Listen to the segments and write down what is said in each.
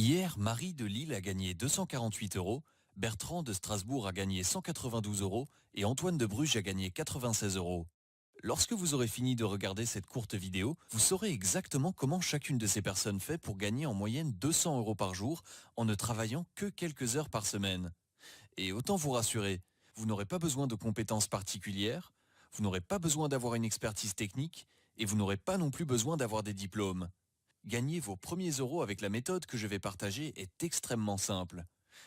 Hier, Marie de Lille a gagné 248 euros, Bertrand de Strasbourg a gagné 192 euros et Antoine de Bruges a gagné 96 euros. Lorsque vous aurez fini de regarder cette courte vidéo, vous saurez exactement comment chacune de ces personnes fait pour gagner en moyenne 200 euros par jour en ne travaillant que quelques heures par semaine. Et autant vous rassurer, vous n'aurez pas besoin de compétences particulières, vous n'aurez pas besoin d'avoir une expertise technique et vous n'aurez pas non plus besoin d'avoir des diplômes. Gagner vos premiers euros avec la méthode que je vais partager est extrêmement simple.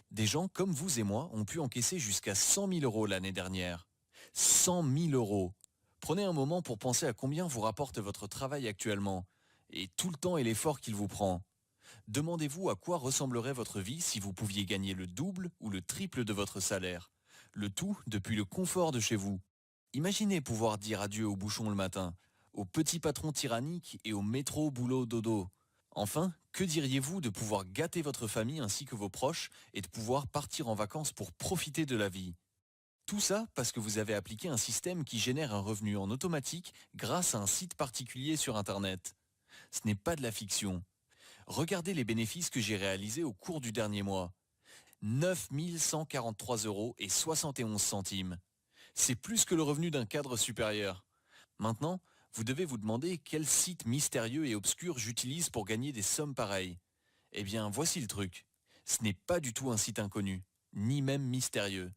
Des gens comme vous et moi ont pu encaisser jusqu'à 100 000 euros l'année dernière. 100 000 euros. Prenez un moment pour penser à combien vous rapporte votre travail actuellement et tout le temps et l'effort qu'il vous prend. Demandez-vous à quoi ressemblerait votre vie si vous pouviez gagner le double ou le triple de votre salaire. Le tout depuis le confort de chez vous. Imaginez pouvoir dire adieu aux bouchons le matin, aux petits patrons tyranniques et au métro boulot dodo. Enfin, que diriez-vous de pouvoir gâter votre famille ainsi que vos proches et de pouvoir partir en vacances pour profiter de la vie? Tout ça parce que vous avez appliqué un système qui génère un revenu en automatique grâce à un site particulier sur Internet. Ce n'est pas de la fiction. Regardez les bénéfices que j'ai réalisés au cours du dernier mois. 9 143 euros et 71 centimes. C'est plus que le revenu d'un cadre supérieur. Maintenant, vous devez vous demander quel site mystérieux et obscur j'utilise pour gagner des sommes pareilles. Eh bien, voici le truc. Ce n'est pas du tout un site inconnu, ni même mystérieux.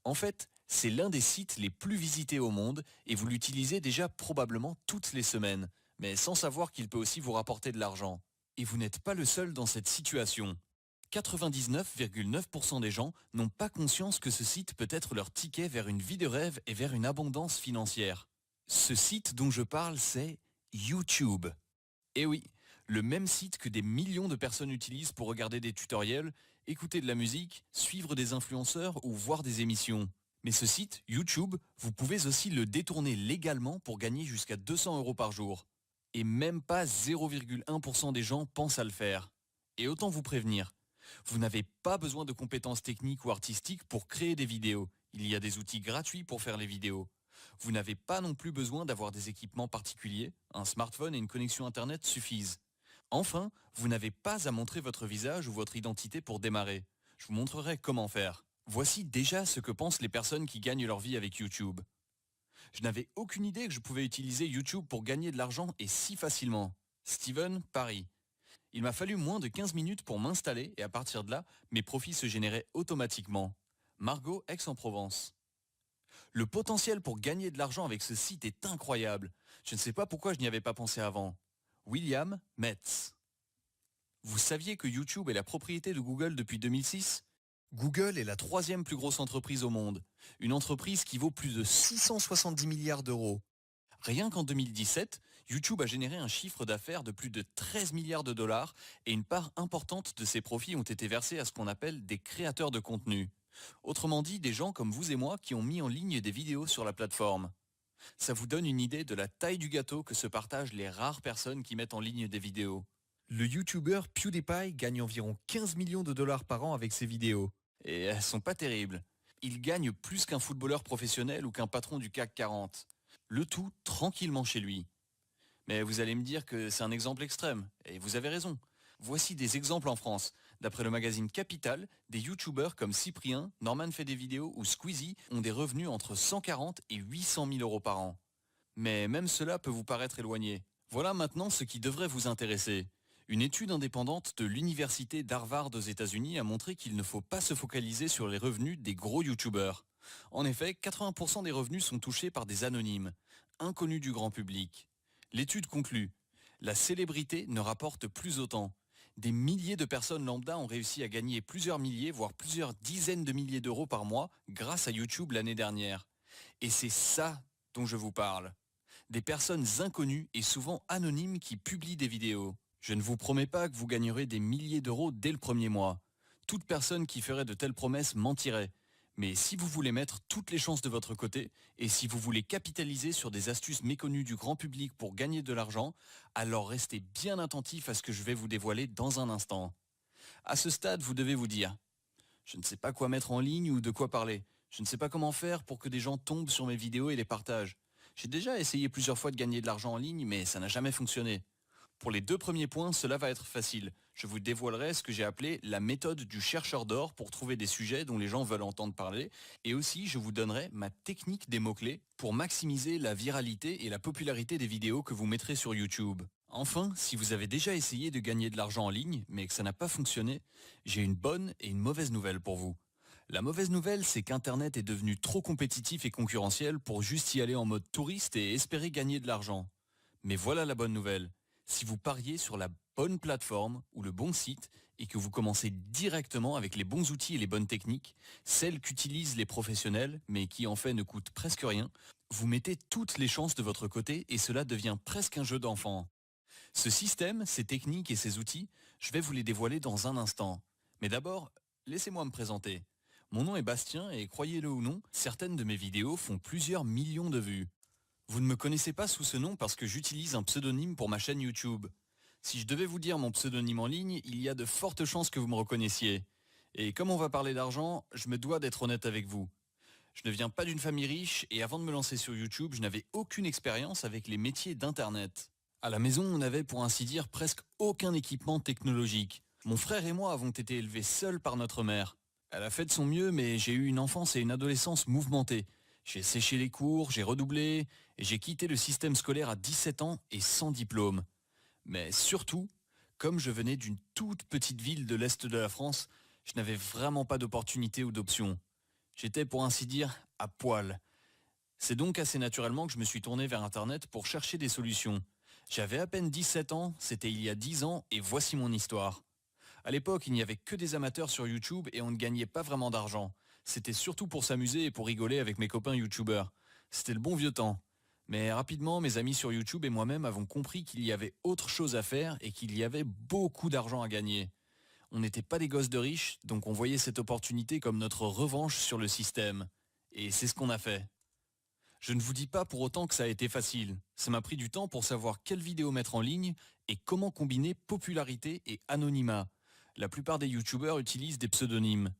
En fait, c'est l'un des sites les plus visités au monde et vous l'utilisez déjà probablement toutes les semaines, mais sans savoir qu'il peut aussi vous rapporter de l'argent. Et vous n'êtes pas le seul dans cette situation. 99,9% des gens n'ont pas conscience que ce site peut être leur ticket vers une vie de rêve et vers une abondance financière. Ce site dont je parle, c'est YouTube. Et oui, le même site que des millions de personnes utilisent pour regarder des tutoriels, écouter de la musique, suivre des influenceurs ou voir des émissions. Mais ce site, YouTube, vous pouvez aussi le détourner légalement pour gagner jusqu'à 200 euros par jour. Et même pas 0,1% des gens pensent à le faire. Et autant vous prévenir, vous n'avez pas besoin de compétences techniques ou artistiques pour créer des vidéos. Il y a des outils gratuits pour faire les vidéos. Vous n'avez pas non plus besoin d'avoir des équipements particuliers. Un smartphone et une connexion Internet suffisent. Enfin, vous n'avez pas à montrer votre visage ou votre identité pour démarrer. Je vous montrerai comment faire. Voici déjà ce que pensent les personnes qui gagnent leur vie avec YouTube. Je n'avais aucune idée que je pouvais utiliser YouTube pour gagner de l'argent et si facilement. Steven, Paris. Il m'a fallu moins de 15 minutes pour m'installer et à partir de là, mes profits se généraient automatiquement. Margot, Aix-en-Provence. Le potentiel pour gagner de l'argent avec ce site est incroyable. Je ne sais pas pourquoi je n'y avais pas pensé avant. William, Metz. Vous saviez que YouTube est la propriété de Google depuis 2006 ? Google est la troisième plus grosse entreprise au monde. Une entreprise qui vaut plus de 670 milliards d'euros. Rien qu'en 2017, YouTube a généré un chiffre d'affaires de plus de 13 milliards de dollars et une part importante de ses profits ont été versés à ce qu'on appelle des créateurs de contenu. Autrement dit, des gens comme vous et moi qui ont mis en ligne des vidéos sur la plateforme. Ça vous donne une idée de la taille du gâteau que se partagent les rares personnes qui mettent en ligne des vidéos. Le YouTuber PewDiePie gagne environ 15 millions de dollars par an avec ses vidéos. Et elles sont pas terribles. Il gagne plus qu'un footballeur professionnel ou qu'un patron du CAC 40. Le tout tranquillement chez lui. Mais vous allez me dire que c'est un exemple extrême, et vous avez raison. Voici des exemples en France. D'après le magazine Capital, des youtubeurs comme Cyprien, Norman fait des vidéos ou Squeezie ont des revenus entre 140 et 800 000 euros par an. Mais même cela peut vous paraître éloigné. Voilà maintenant ce qui devrait vous intéresser. Une étude indépendante de l'université d'Harvard aux États-Unis a montré qu'il ne faut pas se focaliser sur les revenus des gros youtubeurs. En effet, 80% des revenus sont touchés par des anonymes, inconnus du grand public. L'étude conclut, la célébrité ne rapporte plus autant. Des milliers de personnes lambda ont réussi à gagner plusieurs milliers, voire plusieurs dizaines de milliers d'euros par mois grâce à YouTube l'année dernière. Et c'est ça dont je vous parle. Des personnes inconnues et souvent anonymes qui publient des vidéos. Je ne vous promets pas que vous gagnerez des milliers d'euros dès le premier mois. Toute personne qui ferait de telles promesses mentirait. Mais si vous voulez mettre toutes les chances de votre côté, et si vous voulez capitaliser sur des astuces méconnues du grand public pour gagner de l'argent, alors restez bien attentif à ce que je vais vous dévoiler dans un instant. À ce stade, vous devez vous dire, je ne sais pas quoi mettre en ligne ou de quoi parler. Je ne sais pas comment faire pour que des gens tombent sur mes vidéos et les partagent. J'ai déjà essayé plusieurs fois de gagner de l'argent en ligne, mais ça n'a jamais fonctionné. Pour les 2 premiers points, cela va être facile. Je vous dévoilerai ce que j'ai appelé la méthode du chercheur d'or pour trouver des sujets dont les gens veulent entendre parler. Et aussi, je vous donnerai ma technique des mots-clés pour maximiser la viralité et la popularité des vidéos que vous mettrez sur YouTube. Enfin, si vous avez déjà essayé de gagner de l'argent en ligne, mais que ça n'a pas fonctionné, j'ai une bonne et une mauvaise nouvelle pour vous. La mauvaise nouvelle, c'est qu'Internet est devenu trop compétitif et concurrentiel pour juste y aller en mode touriste et espérer gagner de l'argent. Mais voilà la bonne nouvelle. Si vous pariez sur la bonne plateforme ou le bon site et que vous commencez directement avec les bons outils et les bonnes techniques, celles qu'utilisent les professionnels mais qui en fait ne coûtent presque rien, vous mettez toutes les chances de votre côté et cela devient presque un jeu d'enfant. Ce système, ces techniques et ces outils, je vais vous les dévoiler dans un instant. Mais d'abord, laissez-moi me présenter. Mon nom est Bastien et croyez-le ou non, certaines de mes vidéos font plusieurs millions de vues. Vous ne me connaissez pas sous ce nom parce que j'utilise un pseudonyme pour ma chaîne YouTube. Si je devais vous dire mon pseudonyme en ligne, il y a de fortes chances que vous me reconnaissiez. Et comme on va parler d'argent, je me dois d'être honnête avec vous. Je ne viens pas d'une famille riche et avant de me lancer sur YouTube, je n'avais aucune expérience avec les métiers d'Internet. À la maison, on n'avait pour ainsi dire presque aucun équipement technologique. Mon frère et moi avons été élevés seuls par notre mère. Elle a fait de son mieux, mais j'ai eu une enfance et une adolescence mouvementées. J'ai séché les cours, j'ai redoublé, et j'ai quitté le système scolaire à 17 ans et sans diplôme. Mais surtout, comme je venais d'une toute petite ville de l'Est de la France, je n'avais vraiment pas d'opportunité ou d'option. J'étais pour ainsi dire à poil. C'est donc assez naturellement que je me suis tourné vers Internet pour chercher des solutions. J'avais à peine 17 ans, c'était il y a 10 ans, et voici mon histoire. À l'époque, il n'y avait que des amateurs sur YouTube et on ne gagnait pas vraiment d'argent. C'était surtout pour s'amuser et pour rigoler avec mes copains YouTubeurs. C'était le bon vieux temps. Mais rapidement, mes amis sur YouTube et moi-même avons compris qu'il y avait autre chose à faire et qu'il y avait beaucoup d'argent à gagner. On n'était pas des gosses de riches, donc on voyait cette opportunité comme notre revanche sur le système. Et c'est ce qu'on a fait. Je ne vous dis pas pour autant que ça a été facile. Ça m'a pris du temps pour savoir quelle vidéo mettre en ligne et comment combiner popularité et anonymat. La plupart des youtubeurs utilisent des pseudonymes.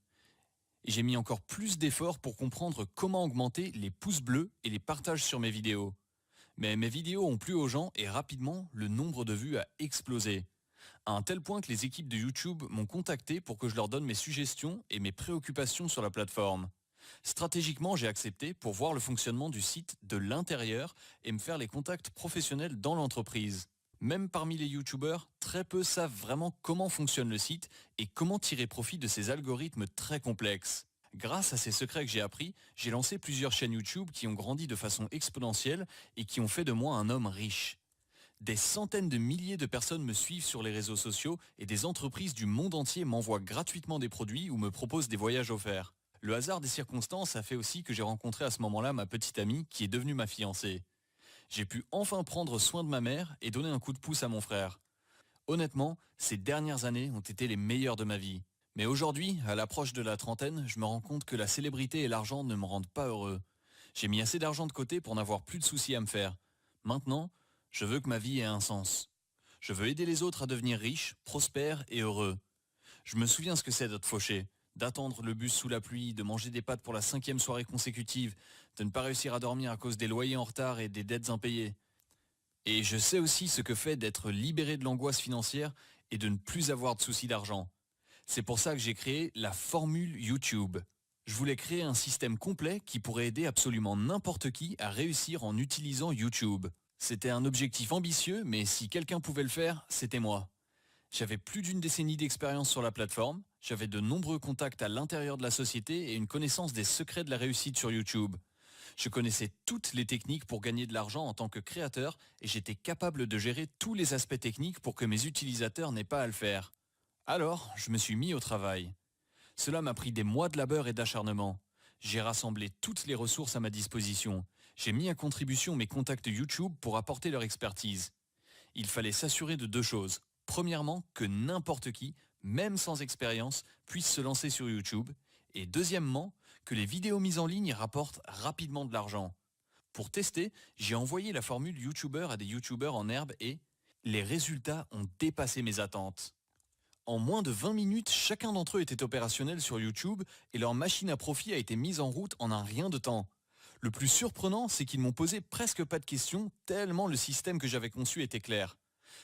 Et j'ai mis encore plus d'efforts pour comprendre comment augmenter les pouces bleus et les partages sur mes vidéos. Mais mes vidéos ont plu aux gens et rapidement, le nombre de vues a explosé. À un tel point que les équipes de YouTube m'ont contacté pour que je leur donne mes suggestions et mes préoccupations sur la plateforme. Stratégiquement, j'ai accepté pour voir le fonctionnement du site de l'intérieur et me faire les contacts professionnels dans l'entreprise. Même parmi les youtubeurs, très peu savent vraiment comment fonctionne le site et comment tirer profit de ces algorithmes très complexes. Grâce à ces secrets que j'ai appris, j'ai lancé plusieurs chaînes YouTube qui ont grandi de façon exponentielle et qui ont fait de moi un homme riche. Des centaines de milliers de personnes me suivent sur les réseaux sociaux et des entreprises du monde entier m'envoient gratuitement des produits ou me proposent des voyages offerts. Le hasard des circonstances a fait aussi que j'ai rencontré à ce moment-là ma petite amie qui est devenue ma fiancée. J'ai pu enfin prendre soin de ma mère et donner un coup de pouce à mon frère. Honnêtement, ces dernières années ont été les meilleures de ma vie. Mais aujourd'hui, à l'approche de la trentaine, je me rends compte que la célébrité et l'argent ne me rendent pas heureux. J'ai mis assez d'argent de côté pour n'avoir plus de soucis à me faire. Maintenant, je veux que ma vie ait un sens. Je veux aider les autres à devenir riches, prospères et heureux. Je me souviens ce que c'est d'être fauché, d'attendre le bus sous la pluie, de manger des pâtes pour la 5e soirée consécutive, de ne pas réussir à dormir à cause des loyers en retard et des dettes impayées. Et je sais aussi ce que fait d'être libéré de l'angoisse financière et de ne plus avoir de soucis d'argent. C'est pour ça que j'ai créé la formule YouTube. Je voulais créer un système complet qui pourrait aider absolument n'importe qui à réussir en utilisant YouTube. C'était un objectif ambitieux, mais si quelqu'un pouvait le faire, c'était moi. J'avais plus d'une décennie d'expérience sur la plateforme, j'avais de nombreux contacts à l'intérieur de la société et une connaissance des secrets de la réussite sur YouTube. Je connaissais toutes les techniques pour gagner de l'argent en tant que créateur et j'étais capable de gérer tous les aspects techniques pour que mes utilisateurs n'aient pas à le faire. Alors, je me suis mis au travail. Cela m'a pris des mois de labeur et d'acharnement. J'ai rassemblé toutes les ressources à ma disposition. J'ai mis à contribution mes contacts YouTube pour apporter leur expertise. Il fallait s'assurer de 2 choses. Premièrement, que n'importe qui, même sans expérience, puisse se lancer sur YouTube. Et deuxièmement, que les vidéos mises en ligne rapportent rapidement de l'argent. Pour tester, j'ai envoyé la formule YouTuber à des YouTubers en herbe et les résultats ont dépassé mes attentes. En moins de 20 minutes, chacun d'entre eux était opérationnel sur YouTube et leur machine à profit a été mise en route en un rien de temps. Le plus surprenant, c'est qu'ils m'ont posé presque pas de questions tellement le système que j'avais conçu était clair.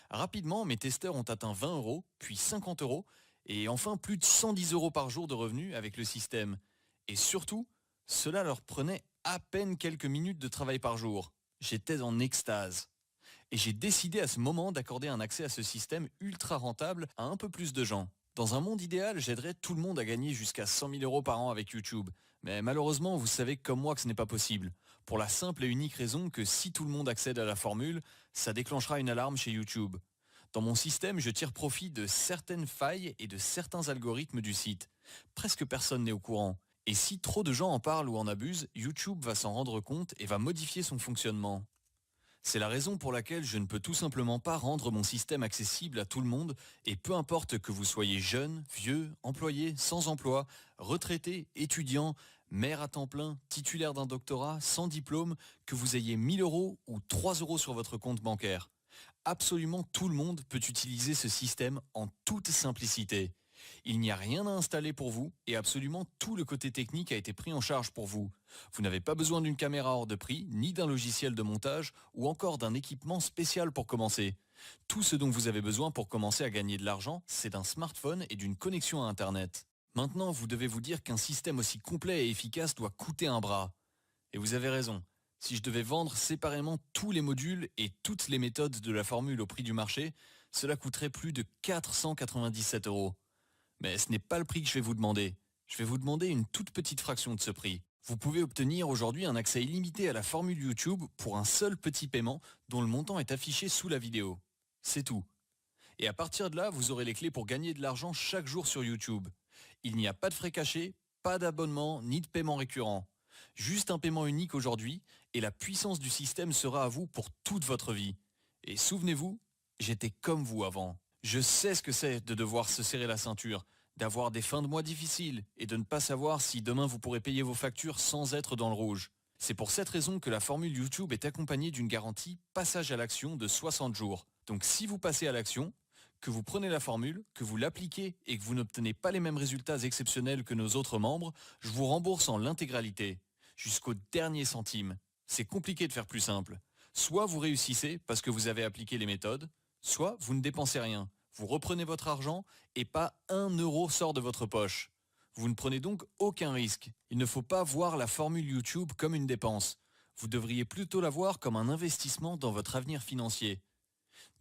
Rapidement, mes testeurs ont atteint 20 euros, puis 50 euros, et enfin plus de 110 euros par jour de revenus avec le système. Et surtout, cela leur prenait à peine quelques minutes de travail par jour. J'étais en extase. Et j'ai décidé à ce moment d'accorder un accès à ce système ultra rentable à un peu plus de gens. Dans un monde idéal, j'aiderais tout le monde à gagner jusqu'à 100 000 euros par an avec YouTube. Mais malheureusement, vous savez comme moi que ce n'est pas possible. Pour la simple et unique raison que si tout le monde accède à la formule, ça déclenchera une alarme chez YouTube. Dans mon système, je tire profit de certaines failles et de certains algorithmes du site. Presque personne n'est au courant. Et si trop de gens en parlent ou en abusent, YouTube va s'en rendre compte et va modifier son fonctionnement. C'est la raison pour laquelle je ne peux tout simplement pas rendre mon système accessible à tout le monde, et peu importe que vous soyez jeune, vieux, employé, sans emploi, retraité, étudiant, maire à temps plein, titulaire d'un doctorat, sans diplôme, que vous ayez 1000 euros ou 3 euros sur votre compte bancaire. Absolument tout le monde peut utiliser ce système en toute simplicité. Il n'y a rien à installer pour vous et absolument tout le côté technique a été pris en charge pour vous. Vous n'avez pas besoin d'une caméra hors de prix, ni d'un logiciel de montage ou encore d'un équipement spécial pour commencer. Tout ce dont vous avez besoin pour commencer à gagner de l'argent, c'est d'un smartphone et d'une connexion à Internet. Maintenant, vous devez vous dire qu'un système aussi complet et efficace doit coûter un bras. Et vous avez raison. Si je devais vendre séparément tous les modules et toutes les méthodes de la formule au prix du marché, cela coûterait plus de 497 euros. Mais ce n'est pas le prix que je vais vous demander. Je vais vous demander une toute petite fraction de ce prix. Vous pouvez obtenir aujourd'hui un accès illimité à la formule YouTube pour un seul petit paiement dont le montant est affiché sous la vidéo. C'est tout. Et à partir de là, vous aurez les clés pour gagner de l'argent chaque jour sur YouTube. Il n'y a pas de frais cachés, pas d'abonnement ni de paiement récurrent. Juste un paiement unique aujourd'hui et la puissance du système sera à vous pour toute votre vie. Et souvenez-vous, j'étais comme vous avant. Je sais ce que c'est de devoir se serrer la ceinture, d'avoir des fins de mois difficiles et de ne pas savoir si demain vous pourrez payer vos factures sans être dans le rouge. C'est pour cette raison que la formule YouTube est accompagnée d'une garantie passage à l'action de 60 jours. Donc si vous passez à l'action, que vous prenez la formule, que vous l'appliquez et que vous n'obtenez pas les mêmes résultats exceptionnels que nos autres membres, je vous rembourse en l'intégralité, jusqu'au dernier centime. C'est compliqué de faire plus simple. Soit vous réussissez parce que vous avez appliqué les méthodes, soit vous ne dépensez rien. Vous reprenez votre argent et pas 1 euro sort de votre poche. Vous ne prenez donc aucun risque. Il ne faut pas voir la formule YouTube comme une dépense. Vous devriez plutôt la voir comme un investissement dans votre avenir financier.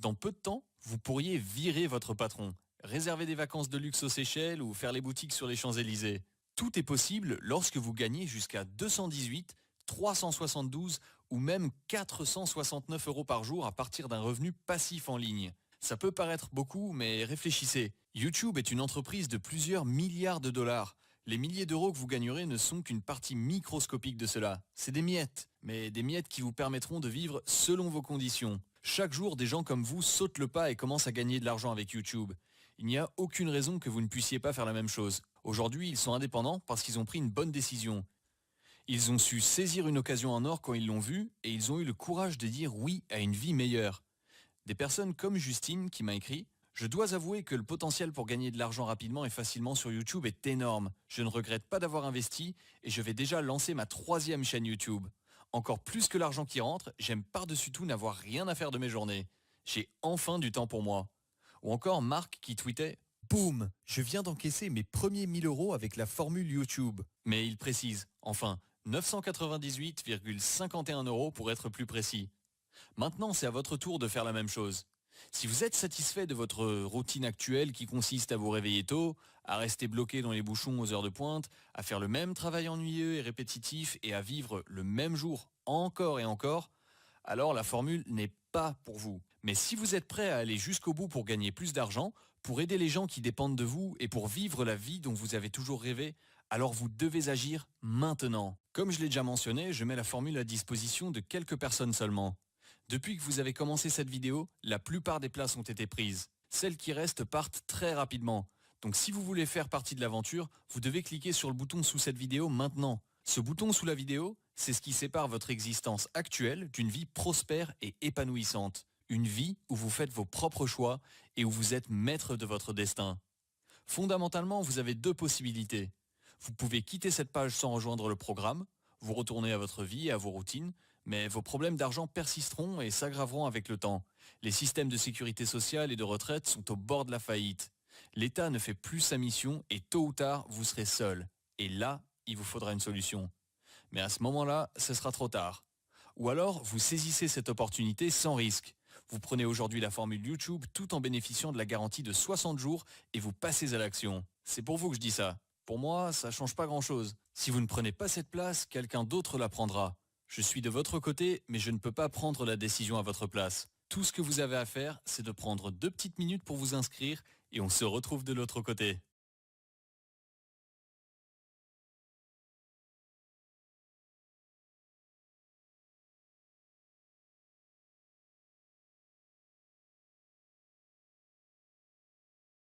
Dans peu de temps, vous pourriez virer votre patron, réserver des vacances de luxe aux Seychelles ou faire les boutiques sur les Champs-Élysées. Tout est possible lorsque vous gagnez jusqu'à 218, 372 ou même 469 euros par jour à partir d'un revenu passif en ligne. Ça peut paraître beaucoup, mais réfléchissez. YouTube est une entreprise de plusieurs milliards de dollars. Les milliers d'euros que vous gagnerez ne sont qu'une partie microscopique de cela. C'est des miettes, mais des miettes qui vous permettront de vivre selon vos conditions. Chaque jour, des gens comme vous sautent le pas et commencent à gagner de l'argent avec YouTube. Il n'y a aucune raison que vous ne puissiez pas faire la même chose. Aujourd'hui, ils sont indépendants parce qu'ils ont pris une bonne décision. Ils ont su saisir une occasion en or quand ils l'ont vue et ils ont eu le courage de dire oui à une vie meilleure. Des personnes comme Justine qui m'a écrit « Je dois avouer que le potentiel pour gagner de l'argent rapidement et facilement sur YouTube est énorme. Je ne regrette pas d'avoir investi et je vais déjà lancer ma 3e chaîne YouTube. Encore plus que l'argent qui rentre, j'aime par-dessus tout n'avoir rien à faire de mes journées. J'ai enfin du temps pour moi. » Ou encore Marc qui tweetait « Boum, je viens d'encaisser mes premiers 1000 euros avec la formule YouTube. » Mais il précise, enfin, 998,51 euros pour être plus précis. Maintenant, c'est à votre tour de faire la même chose. Si vous êtes satisfait de votre routine actuelle qui consiste à vous réveiller tôt, à rester bloqué dans les bouchons aux heures de pointe, à faire le même travail ennuyeux et répétitif et à vivre le même jour encore et encore, alors la formule n'est pas pour vous. Mais si vous êtes prêt à aller jusqu'au bout pour gagner plus d'argent, pour aider les gens qui dépendent de vous et pour vivre la vie dont vous avez toujours rêvé, alors vous devez agir maintenant. Comme je l'ai déjà mentionné, je mets la formule à disposition de quelques personnes seulement. Depuis que vous avez commencé cette vidéo, la plupart des places ont été prises. Celles qui restent partent très rapidement. Donc si vous voulez faire partie de l'aventure, vous devez cliquer sur le bouton sous cette vidéo maintenant. Ce bouton sous la vidéo, c'est ce qui sépare votre existence actuelle d'une vie prospère et épanouissante. Une vie où vous faites vos propres choix et où vous êtes maître de votre destin. Fondamentalement, vous avez 2 possibilités. Vous pouvez quitter cette page sans rejoindre le programme, vous retourner à votre vie et à vos routines, Mais vos problèmes d'argent persisteront et s'aggraveront avec le temps. Les systèmes de sécurité sociale et de retraite sont au bord de la faillite. L'État ne fait plus sa mission et tôt ou tard, vous serez seul. Et là, il vous faudra une solution. Mais à ce moment-là, ce sera trop tard. Ou alors, vous saisissez cette opportunité sans risque. Vous prenez aujourd'hui la formule YouTube tout en bénéficiant de la garantie de 60 jours et vous passez à l'action. C'est pour vous que je dis ça. Pour moi, ça change pas grand-chose. Si vous ne prenez pas cette place, quelqu'un d'autre la prendra. Je suis de votre côté, mais je ne peux pas prendre la décision à votre place. Tout ce que vous avez à faire, c'est de prendre 2 petites minutes pour vous inscrire et on se retrouve de l'autre côté.